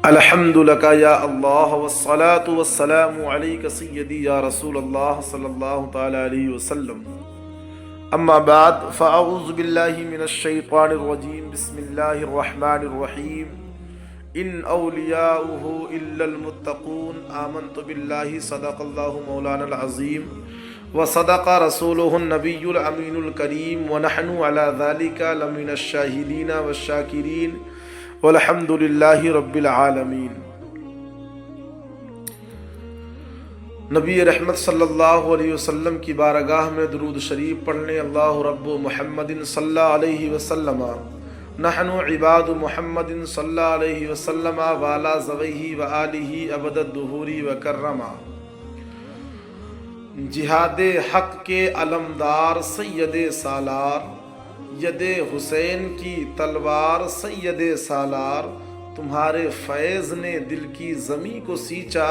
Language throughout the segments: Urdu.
الحمد لك يا الله والصلاة والسلام عليك سيدي يا رسول الله صلى الله تعالى عليه وسلم. أما بعد فأعوذ بالله من الشيطان الرجيم. بسم الله الرحمن الرحيم. إن أولياؤه إلا المتقون. آمنت بالله صدق الله مولانا العظيم وصدق رسوله النبي الأمين الكريم ونحن على ذلك لمن الشاهدين والشاكرين والحمد للہ رب العالمین. نبی رحمت صلی اللہ علیہ وسلم کی بارگاہ میں درود شریف پڑھنے اللہ رب محمد صلی اللہ علیہ وسلم نحن عباد محمد صلی اللہ علیہ وسلم والا زویہ و آلہ ابد الدہور وکرما. جہاد حق کے علمدار سید سالار، ید حسین کی تلوار سید سالار، تمہارے فیض نے دل کی زمیں کو سینچا،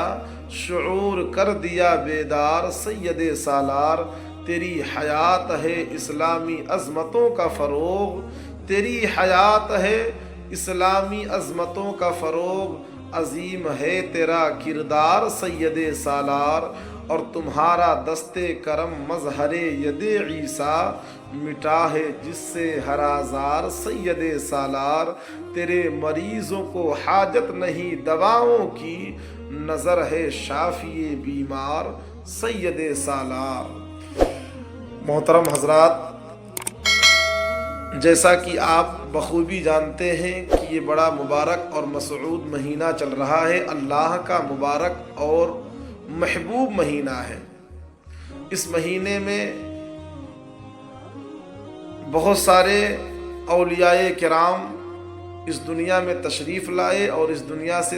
شعور کر دیا بیدار سید سالار. تیری حیات ہے اسلامی عظمتوں کا فروغ، تیری حیات ہے اسلامی عظمتوں کا فروغ، عظیم ہے تیرا کردار سید سالار. اور تمہارا دست کرم مظہر ید عیسیٰ، مٹا ہے جس سے ہر آزار سید سالار. تیرے مریضوں کو حاجت نہیں دواؤں کی، نظر ہے شافی بیمار سید سالار. محترم حضرات، جیسا کہ آپ بخوبی جانتے ہیں کہ یہ بڑا مبارک اور مسعود مہینہ چل رہا ہے، اللہ کا مبارک اور محبوب مہینہ ہے. اس مہینے میں بہت سارے اولیاء کرام اس دنیا میں تشریف لائے اور اس دنیا سے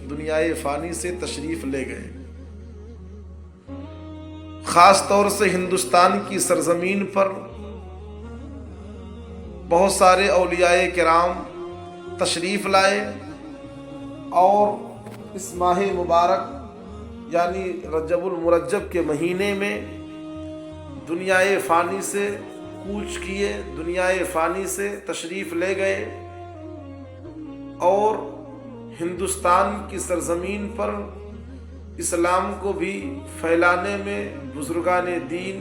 دنیائے فانی سے تشریف لے گئے. خاص طور سے ہندوستان کی سرزمین پر بہت سارے اولیاء کرام تشریف لائے اور اس ماہ مبارک یعنی رجب المرجب کے مہینے میں دنیائے فانی سے کوچ کیے، دنیائے فانی سے تشریف لے گئے اور ہندوستان کی سرزمین پر اسلام کو بھی پھیلانے میں بزرگان دین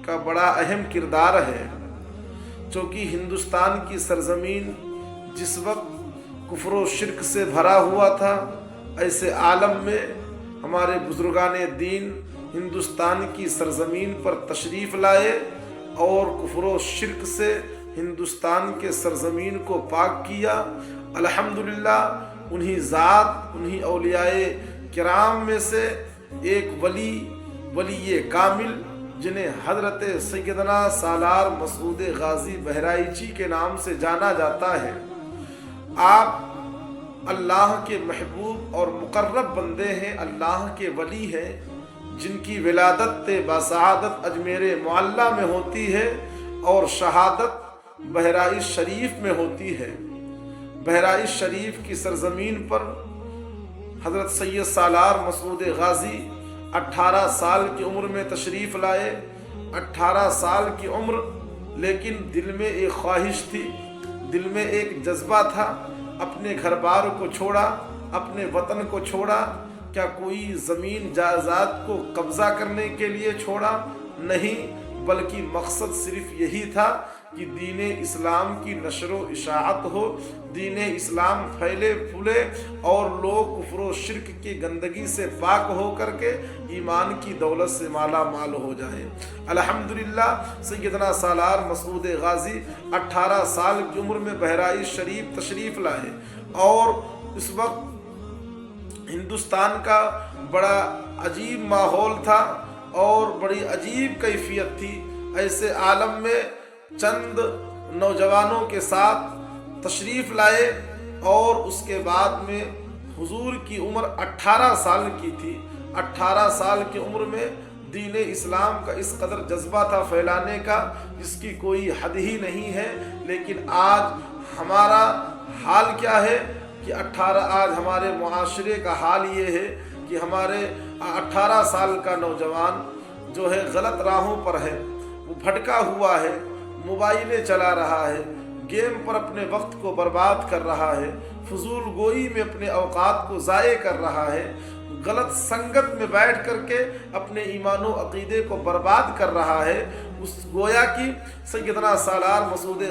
کا بڑا اہم کردار ہے. چونکہ ہندوستان کی سرزمین جس وقت کفر و شرک سے بھرا ہوا تھا، ایسے عالم میں ہمارے بزرگان دین ہندوستان کی سرزمین پر تشریف لائے اور کفر و شرک سے ہندوستان کے سرزمین کو پاک کیا. الحمدللہ انہی ذات، انہی اولیاء کرام میں سے ایک ولی کامل جنہیں حضرت سیدنا سالار مسعود غازی بہرائچی کے نام سے جانا جاتا ہے. آپ اللہ کے محبوب اور مقرب بندے ہیں، اللہ کے ولی ہیں، جن کی ولادت باسعادت اجمیر معلیٰ میں ہوتی ہے اور شہادت بہرائچ شریف میں ہوتی ہے. بہرائچ شریف کی سرزمین پر حضرت سید سالار مسعود غازی 18 سال کی عمر میں تشریف لائے. 18 سال کی عمر، لیکن دل میں ایک خواہش تھی، دل میں ایک جذبہ تھا. اپنے گھر بار کو چھوڑا، اپنے وطن کو چھوڑا. کیا کوئی زمین جائیداد کو قبضہ کرنے کے لیے چھوڑا؟ نہیں، بلکہ مقصد صرف یہی تھا کہ دین اسلام کی نشر و اشاعت ہو، دین اسلام پھیلے پھولے اور لوگ کفر و شرک کی گندگی سے پاک ہو کر کے ایمان کی دولت سے مالا مال ہو جائیں. الحمدللہ سیدنا سالار مسعود غازی 18 سال کی عمر میں بہرائچ شریف تشریف لائے اور اس وقت ہندوستان کا بڑا عجیب ماحول تھا اور بڑی عجیب کیفیت تھی. ایسے عالم میں چند نوجوانوں کے ساتھ تشریف لائے اور اس کے بعد میں حضور کی عمر 18 سال کی تھی. 18 سال کی عمر میں دین اسلام کا اس قدر جذبہ تھا پھیلانے کا، جس کی کوئی حد ہی نہیں ہے. لیکن آج ہمارا حال کیا ہے کہ آج ہمارے معاشرے کا حال یہ ہے کہ ہمارے 18 سال کا نوجوان جو ہے غلط راہوں پر ہے، وہ بھٹکا ہوا ہے، موبائلیں چلا رہا ہے، گیم پر اپنے وقت کو برباد کر رہا ہے، فضول گوئی میں اپنے اوقات کو ضائع کر رہا ہے، غلط سنگت میں بیٹھ کر کے اپنے ایمان و عقیدے کو برباد کر رہا ہے، اس گویا کی سیدنا سالار مسعود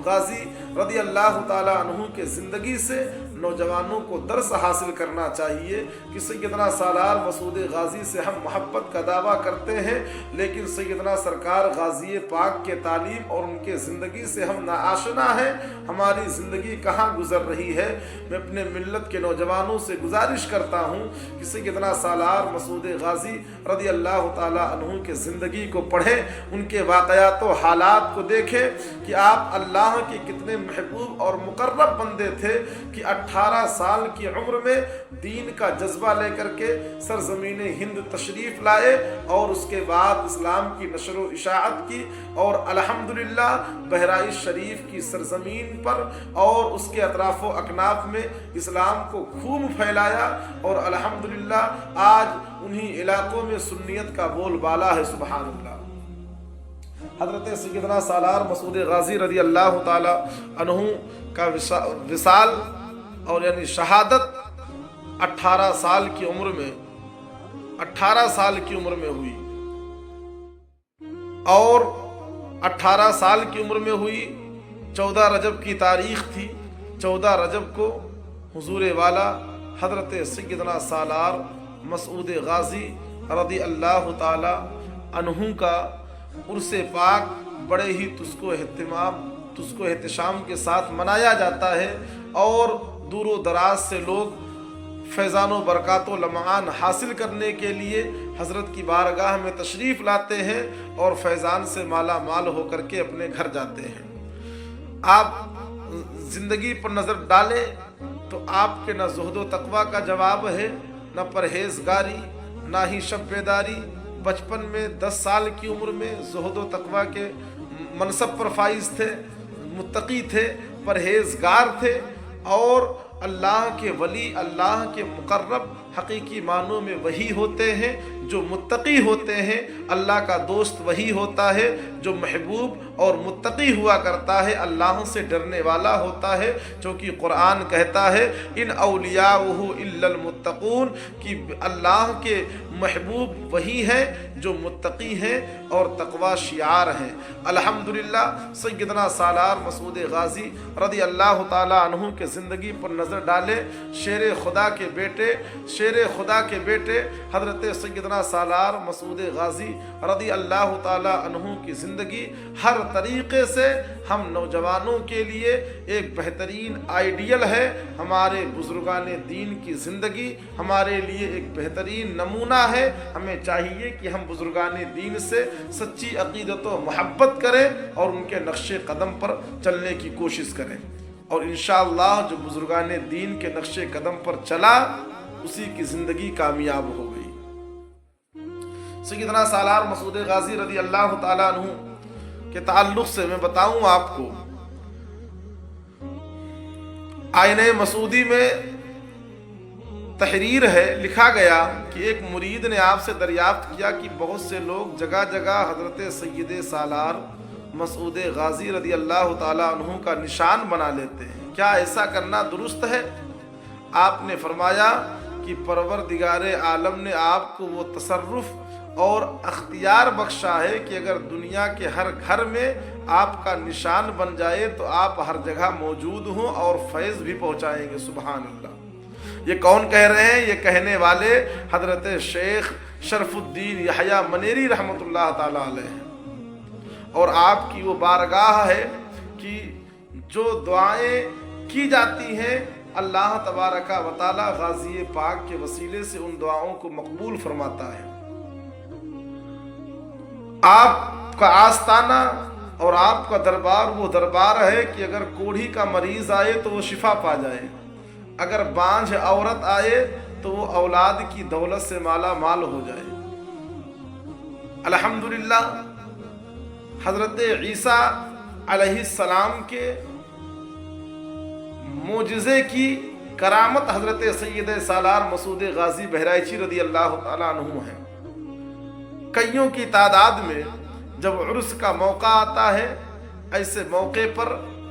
غازی رضی اللہ تعالی عنہ کے زندگی سے نوجوانوں کو درس حاصل کرنا چاہیے کہ سیدنا سالار مسعود غازی سے ہم محبت کا دعویٰ کرتے ہیں، لیکن سیدنا سرکار غازی پاک کے تعلیم اور ان کے زندگی سے ہم ناآشنا ہیں، ہماری زندگی کہاں گزر رہی ہے۔ میں اپنے ملت کے نوجوانوں سے گزارش کرتا ہوں کہ سیدنا سالار مسعود غازی رضی اللہ تعالی عنہ کے زندگی کو پڑھیں، ان کے واقعات و حالات کو دیکھیں کہ آپ اللہ کے کتنے محبوب اور مقرب بندے تھے کہ 18 سال کی عمر میں دین کا جذبہ لے کر کے سرزمین ہند تشریف لائے اور اس کے بعد اسلام کی نشر و اشاعت کی، اور الحمدللہ بہرائچ شریف کی سرزمین پر اور اس کے اطراف و اکناف میں اسلام کو خوب پھیلایا، اور الحمدللہ آج انہی علاقوں میں سنیت کا بول بالا ہے۔ سبحان اللہ۔ حضرت سیدنا سالار مسعود غازی رضی اللہ تعالی عنہ کا وصال اور یعنی شہادت 18 سال کی عمر میں ہوئی، اور 18 سال کی عمر میں ہوئی، 14 رجب کی تاریخ تھی، 14 رجب کو حضور والا حضرت سیدنا سالار مسعود غازی رضی اللہ تعالی عنہ کا عرس پاک بڑے ہی تسک و احتشام کے ساتھ منایا جاتا ہے، اور دور و دراز سے لوگ فیضان و برکات و لمعان حاصل کرنے کے لیے حضرت کی بارگاہ میں تشریف لاتے ہیں اور فیضان سے مالا مال ہو کر کے اپنے گھر جاتے ہیں۔ آپ زندگی پر نظر ڈالیں تو آپ کے نہ زہد و تقویٰ کا جواب ہے، نہ پرہیزگاری، نہ ہی شب بیداری۔ بچپن میں 10 سال کی عمر میں زہد و تقویٰ کے منصب پر فائز تھے، متقی تھے، پرہیزگار تھے، اور اللہ کے ولی، اللہ کے مقرب حقیقی معنوں میں وہی ہوتے ہیں جو متقی ہوتے ہیں۔ اللہ کا دوست وہی ہوتا ہے جو محبوب اور متقی ہوا کرتا ہے، اللہ سے ڈرنے والا ہوتا ہے، چونکہ قرآن کہتا ہے ان اولیاؤہ الا المتقون، کہ اللہ کے محبوب وہی ہیں جو متقی ہیں اور تقوی شعار ہیں۔ الحمدللہ سیدنا سالار مسعود غازی رضی اللہ تعالی عنہ کے زندگی پر نظر ڈالے، شیر خدا کے بیٹے حضرت سیدنا سالار مسعود غازی رضی اللہ تعالی عنہ کی زندگی ہر طریقے سے ہم نوجوانوں کے لیے ایک بہترین آئیڈیل ہے۔ ہمارے بزرگان دین کی زندگی ہمارے لیے ایک بہترین نمونہ ہے۔ ہمیں چاہیے کہ ہم بزرگان دین سے سچی عقیدت و محبت کریں اور ان کے نقش قدم پر چلنے کی کوشش کریں، اور انشاءاللہ جو بزرگان دین کے نقش قدم پر چلا اسی کی زندگی کامیاب ہو گئی۔ سیدنا سالار مسعود غازی رضی اللہ تعالی عنہ کے تعلق سے میں بتاؤں آپ کو، آئینہ مسعودی میں تحریر ہے، لکھا گیا کہ ایک مرید نے آپ سے دریافت کیا کہ بہت سے لوگ جگہ جگہ حضرت سید سالار مسعود غازی رضی اللہ تعالی عنہ کا نشان بنا لیتے ہیں، کیا ایسا کرنا درست ہے؟ آپ نے فرمایا کہ پروردگار عالم نے آپ کو وہ تصرف اور اختیار بخشا ہے کہ اگر دنیا کے ہر گھر میں آپ کا نشان بن جائے تو آپ ہر جگہ موجود ہوں اور فیض بھی پہنچائیں گے۔ سبحان اللہ۔ یہ کون کہہ رہے ہیں؟ یہ کہنے والے حضرت شیخ شرف الدین یحییٰ منیری رحمۃ اللہ تعالی علیہ ہیں، اور آپ کی وہ بارگاہ ہے کہ جو دعائیں کی جاتی ہیں اللہ تبارک و تعالی غازی پاک کے وسیلے سے ان دعاؤں کو مقبول فرماتا ہے۔ آپ کا آستانہ اور آپ کا دربار وہ دربار ہے کہ اگر کوڑھی کا مریض آئے تو وہ شفا پا جائے، اگر بانجھ عورت آئے تو وہ اولاد کی دولت سے مالا مال ہو جائے۔ الحمدللہ حضرت عیسیٰ علیہ السلام کے معجزے کی کرامت حضرت سید سالار مسعود غازی بہرائچی رضی اللہ تعالی عنہ ہیں۔ کئیوں کی تعداد میں جب عرس کا موقع آتا ہے، ایسے موقع پر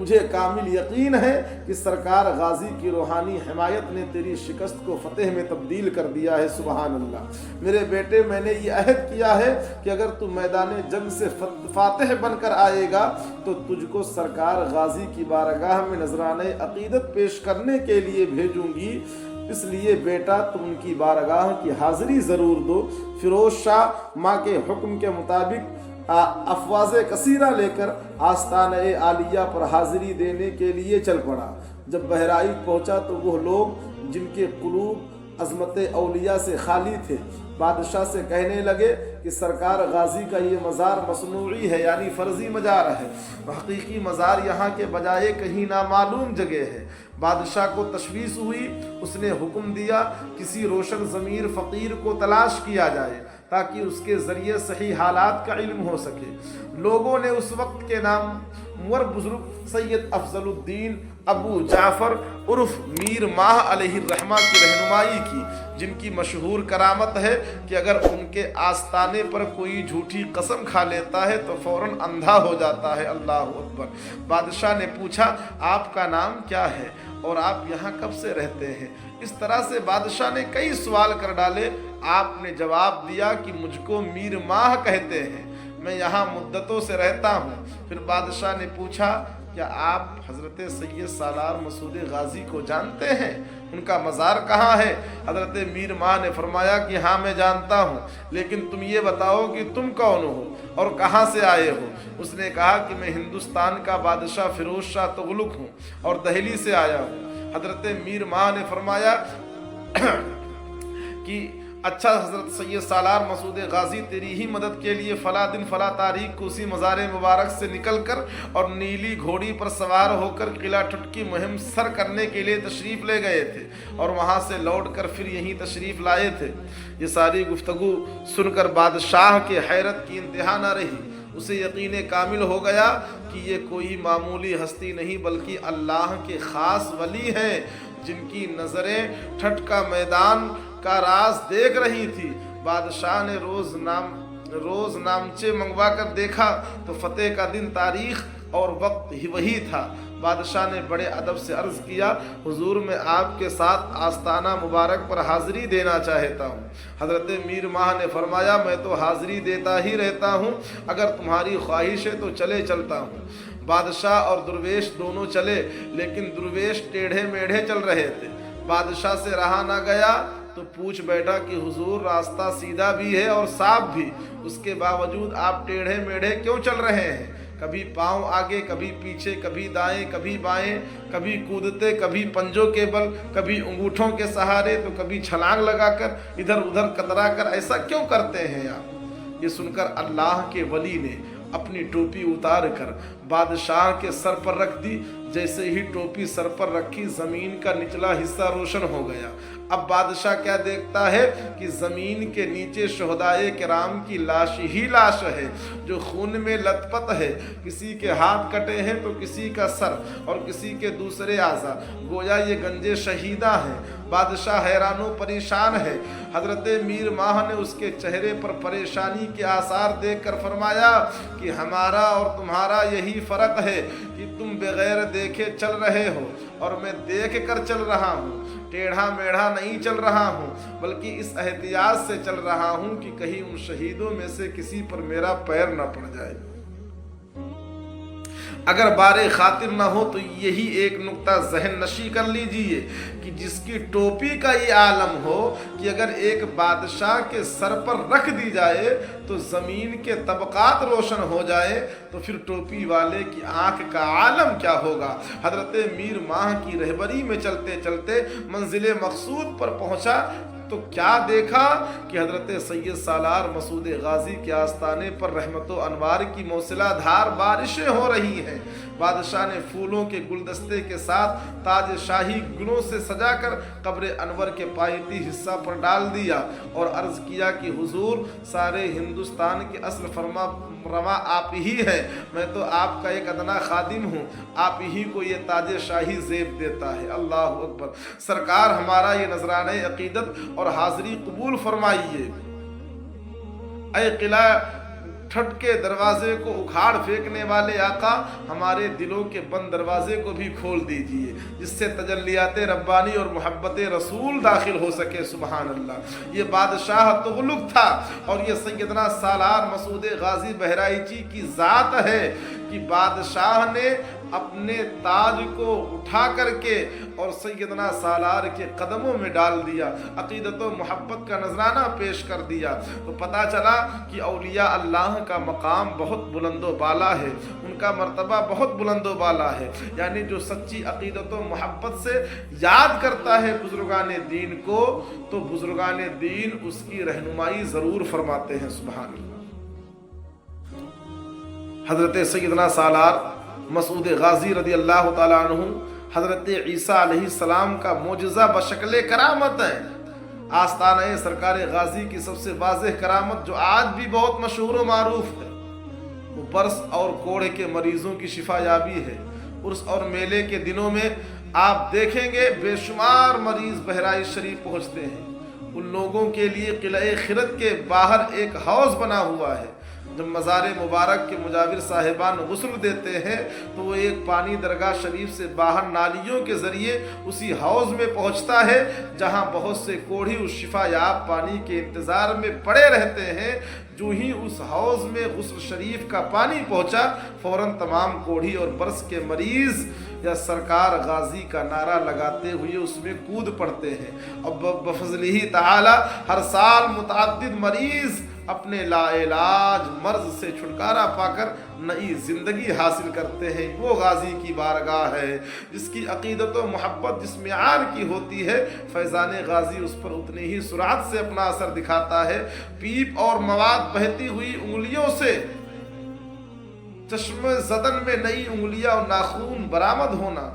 مجھے کامل یقین ہے کہ سرکار غازی کی روحانی حمایت نے تیری شکست کو فتح میں تبدیل کر دیا ہے۔ سبحان اللہ۔ میرے بیٹے، میں نے یہ عہد کیا ہے کہ اگر تو میدان جنگ سے فاتح بن کر آئے گا تو تجھ کو سرکار غازی کی بارگاہ میں نذرانہ عقیدت پیش کرنے کے لیے بھیجوں گی، اس لیے بیٹا تم ان کی بارگاہ کی حاضری ضرور دو۔ فیروز شاہ ماں کے حکم کے مطابق افواج کثیرہ لے کر آستانہ عالیہ پر حاضری دینے کے لیے چل پڑا۔ جب بہرائچ پہنچا تو وہ لوگ جن کے قلوب عظمت اولیاء سے خالی تھے بادشاہ سے کہنے لگے کہ سرکار غازی کا یہ مزار مصنوعی ہے، یعنی فرضی مزار ہے، حقیقی مزار یہاں کے بجائے کہیں نامعلوم جگہ ہے۔ بادشاہ کو تشویش ہوئی، اس نے حکم دیا کسی روشن ضمیر فقیر کو تلاش کیا جائے تاکہ اس کے ذریعے صحیح حالات کا علم ہو سکے۔ لوگوں نے اس وقت کے نامور بزرگ سید افضل الدین ابو جعفر عرف میر ماہ علیہ الرحمہ کی رہنمائی کی، جن کی مشہور کرامت ہے کہ اگر ان کے آستانے پر کوئی جھوٹی قسم کھا لیتا ہے تو فوراً اندھا ہو جاتا ہے۔ اللہ اکبر۔ بادشاہ نے پوچھا آپ کا نام کیا ہے اور آپ یہاں کب سے رہتے ہیں؟ اس طرح سے بادشاہ نے کئی سوال کر ڈالے۔ آپ نے جواب دیا کہ مجھ کو میر ماہ کہتے ہیں، میں یہاں مدتوں سے رہتا ہوں۔ پھر بادشاہ نے پوچھا کیا آپ حضرت سید سالار مسعود غازی کو جانتے ہیں؟ ان کا مزار کہاں ہے؟ حضرت میر ماہ نے فرمایا کہ ہاں میں جانتا ہوں، لیکن تم یہ بتاؤ کہ تم کون ہو اور کہاں سے آئے ہو؟ اس نے کہا کہ میں ہندوستان کا بادشاہ فیروز شاہ تغلق ہوں اور دہلی سے آیا ہوں۔ حضرت میر ماہ نے فرمایا کہ اچھا حضرت سید سالار مسعود غازی تیری ہی مدد کے لیے فلاں دن فلاں تاریخ کو اسی مزار مبارک سے نکل کر اور نیلی گھوڑی پر سوار ہو کر قلعہ ٹھٹ کی مہم سر کرنے کے لیے تشریف لے گئے تھے اور وہاں سے لوٹ کر پھر یہیں تشریف لائے تھے۔ یہ ساری گفتگو سن کر بادشاہ کے حیرت کی انتہا نہ رہی۔ اسے یقین کامل ہو گیا کہ یہ کوئی معمولی ہستی نہیں بلکہ اللہ کے خاص ولی ہیں، جن کی نظریں ٹھٹ کا میدان کا راز دیکھ رہی تھی۔ بادشاہ نے روز نامچے منگوا کر دیکھا تو فتح کا دن، تاریخ اور وقت ہی وہی تھا۔ بادشاہ نے بڑے ادب سے عرض کیا حضور میں آپ کے ساتھ آستانہ مبارک پر حاضری دینا چاہتا ہوں۔ حضرت میر ماہ نے فرمایا میں تو حاضری دیتا ہی رہتا ہوں، اگر تمہاری خواہش ہے تو چلے چلتا ہوں۔ بادشاہ اور درویش دونوں چلے، لیکن درویش ٹیڑھے میڑھے چل رہے تھے۔ بادشاہ سے رہا نہ گیا تو پوچھ بیٹھا کہ حضور راستہ سیدھا بھی ہے اور صاف بھی، اس کے باوجود آپ ٹیڑھے میڑھے کیوں چل رہے ہیں؟ کبھی پاؤں آگے، کبھی پیچھے، کبھی دائیں کبھی بائیں، کبھی کودتے، کبھی پنجوں کے بل، کبھی انگوٹھوں کے سہارے، تو کبھی چھلانگ لگا کر ادھر ادھر کترا کر، ایسا کیوں کرتے ہیں آپ؟ یہ سن کر اللہ کے ولی نے اپنی ٹوپی اتار کر بادشاہ کے سر پر رکھ دی۔ جیسے ہی ٹوپی سر پر رکھی زمین کا نچلا حصہ روشن ہو گیا۔ اب بادشاہ کیا دیکھتا ہے کہ زمین کے نیچے شہدائے کرام کی لاش ہی لاش ہے جو خون میں لت پت ہے۔ کسی کے ہاتھ کٹے ہیں تو کسی کا سر اور کسی کے دوسرے اعضاء، گویا یہ گنجے شہیدہ ہیں۔ بادشاہ حیران و پریشان ہے۔ حضرت میر ماہ نے اس کے چہرے پر پریشانی کے آثار دیکھ کر فرمایا کہ ہمارا اور تمہارا یہی فرق ہے کہ تم بغیر دیکھے چل رہے ہو اور میں دیکھ کر چل رہا ہوں۔ ٹیڑھا میڑھا نہیں چل رہا ہوں بلکہ اس احتیاط سے چل رہا ہوں کہ کہیں ان شہیدوں میں سے کسی پر میرا پیر نہ پڑ جائے۔ اگر بار خاطر نہ ہو تو یہی ایک نقطہ ذہن نشی کر لیجئے کہ جس کی ٹوپی کا یہ عالم ہو کہ اگر ایک بادشاہ کے سر پر رکھ دی جائے تو زمین کے طبقات روشن ہو جائے تو پھر ٹوپی والے کی آنکھ کا عالم کیا ہوگا۔ حضرت میر ماہ کی رہبری میں چلتے چلتے منزل مقصود پر پہنچا تو کیا دیکھا کہ حضرت سید سالار مسعود غازی کے آستانے پر رحمت و انوار کی موسلا دھار بارشیں ہو رہی ہیں۔ بادشاہ نے پھولوں کے گلدستے کے ساتھ تاج شاہی گلوں سے سجا کر قبر انور کے پایتی حصہ پر ڈال دیا اور عرض کیا کہ حضور سارے ہندوستان کے اصل فرما روا آپ ہی ہیں، میں تو آپ کا ایک ادنا خادم ہوں، آپ ہی کو یہ تاج شاہی زیب دیتا ہے۔ اللہ اکبر۔ سرکار ہمارا یہ نذرانہ عقیدت اور حاضری قبول فرمائیے۔ اے قلعہ ٹھٹ کے دروازے کو اکھاڑ پھینکنے والے آقا ہمارے دلوں کے بند دروازے کو بھی کھول دیجئے، جس سے تجلیات ربانی اور محبت رسول داخل ہو سکے۔ سبحان اللہ۔ یہ بادشاہ تغلق تھا اور یہ سیدنا سالار مسعود غازی بہرائچی کی ذات ہے کہ بادشاہ نے اپنے تاج کو اٹھا کر کے اور سیدنا سالار کے قدموں میں ڈال دیا، عقیدت و محبت کا نذرانہ پیش کر دیا۔ تو پتہ چلا کہ اولیاء اللہ کا مقام بہت بلند و بالا ہے، ان کا مرتبہ بہت بلند و بالا ہے، یعنی جو سچی عقیدت و محبت سے یاد کرتا ہے بزرگان دین کو تو بزرگان دین اس کی رہنمائی ضرور فرماتے ہیں۔ سبحان اللہ۔ حضرت سیدنا سالار مسعود غازی رضی اللہ تعالیٰ عنہ حضرت عیسیٰ علیہ السلام کا معجزہ بشکل کرامت ہے۔ آستانہ سرکار غازی کی سب سے واضح کرامت جو آج بھی بہت مشہور و معروف ہے وہ برس اور کوڑھ کے مریضوں کی شفا یابی ہے۔ عرس اور میلے کے دنوں میں آپ دیکھیں گے بے شمار مریض بہرائچ شریف پہنچتے ہیں۔ ان لوگوں کے لیے قلعہ خرد کے باہر ایک حوض بنا ہوا ہے۔ جب مزار مبارک کے مجاور صاحبان غسل دیتے ہیں تو وہ ایک پانی درگاہ شریف سے باہر نالیوں کے ذریعے اسی حوض میں پہنچتا ہے جہاں بہت سے کوڑھی اس شفا یاب پانی کے انتظار میں پڑے رہتے ہیں۔ جو ہی اس حوض میں غسل شریف کا پانی پہنچا فوراً تمام کوڑھی اور برس کے مریض یا سرکار غازی کا نعرہ لگاتے ہوئے اس میں کود پڑتے ہیں۔ اب بفضلہ تعالی ہر سال متعدد مریض اپنے لا علاج مرض سے چھٹکارا پا کر نئی زندگی حاصل کرتے ہیں۔ وہ غازی کی بارگاہ ہے جس کی عقیدت و محبت جس معیار کی ہوتی ہے، فیضان غازی اس پر اتنی ہی سرعت سے اپنا اثر دکھاتا ہے۔ پیپ اور مواد بہتی ہوئی انگلیوں سے چشم زدن میں نئی انگلیاں اور ناخون برآمد ہونا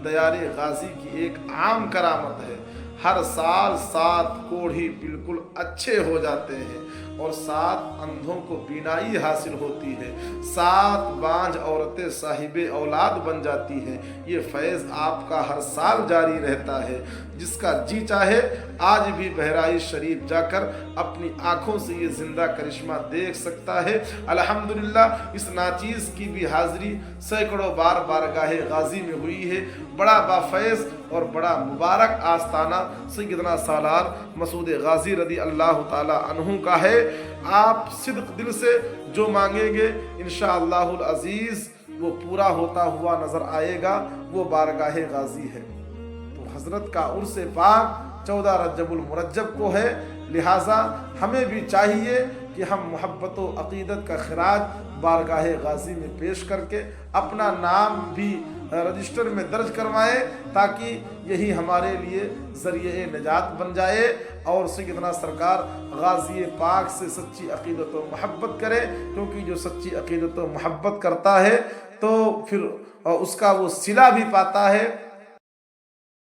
دیار غازی کی ایک عام کرامت ہے۔ ہر سال 7 کوڑھی بالکل اچھے ہو جاتے ہیں اور 7 اندھوں کو بینائی حاصل ہوتی ہے، 7 بانجھ عورتیں صاحب اولاد بن جاتی ہیں۔ یہ فیض آپ کا ہر سال جاری رہتا ہے۔ جس کا جی چاہے آج بھی بہرائچ شریف جا کر اپنی آنکھوں سے یہ زندہ کرشمہ دیکھ سکتا ہے۔ الحمدللہ اس ناچیز کی بھی حاضری سینکڑوں بار بارگاہ غازی میں ہوئی ہے۔ بڑا بافیض اور بڑا مبارک آستانہ سیدنا سالار مسعود غازی رضی اللہ تعالی عنہ کا ہے۔ آپ صدق دل سے جو مانگیں گے انشاءاللہ العزیز وہ پورا ہوتا ہوا نظر آئے گا۔ وہ بارگاہ غازی ہے۔ تو حضرت کا عرس پاک 14 رجب المرجب کو ہے، لہٰذا ہمیں بھی چاہیے کہ ہم محبت و عقیدت کا خراج بارگاہ غازی میں پیش کر کے اپنا نام بھی رجسٹر میں درج کروائیں تاکہ یہی ہمارے لیے ذریعہ نجات بن جائے اور سیدنا سرکار غازی پاک سے سچی عقیدت و محبت کرے، کیونکہ جو سچی عقیدت و محبت کرتا ہے تو پھر اس کا وہ صلہ بھی پاتا ہے۔